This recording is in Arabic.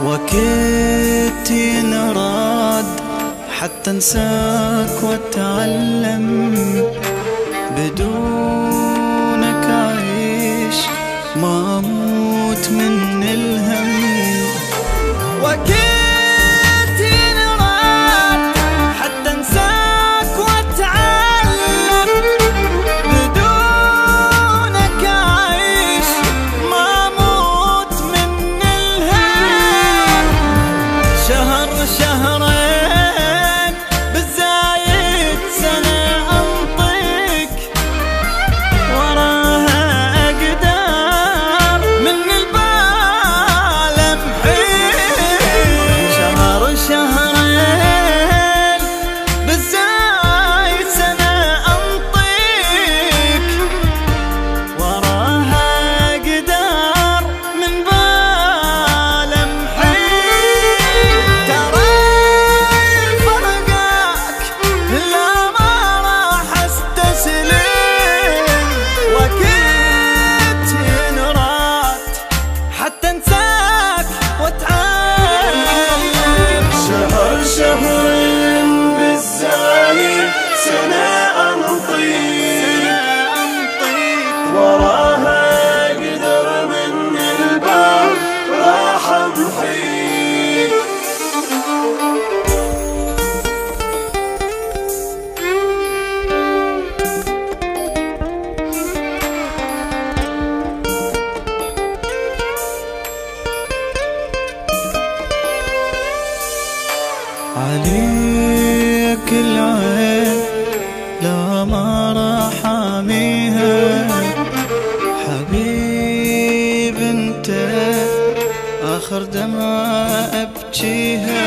وكنت ينراد حتى انساك واتعلم، بدونك اعيش ما اموت من الهم. وكنت ينراد حتى انساك واتعلم، بدونك اعيش ما اموت من الهم. شهر شهرين بالزايد سنة انطيك، وراها اقدر من البال امحيك. شهر شهرين بالزايد سنة انطيك، وراها اقدر من بال امحيك. ترى فرقك لا ما راح استسلم، وكنت ينراد حتى انساك واتعلم. شهر شهرين بالزايد سنة أنطيك، وراها قدر من الباب راح أمحيك. عليك العين لا ما راح اميها، حبيب انت اخر دمعة ابكيها.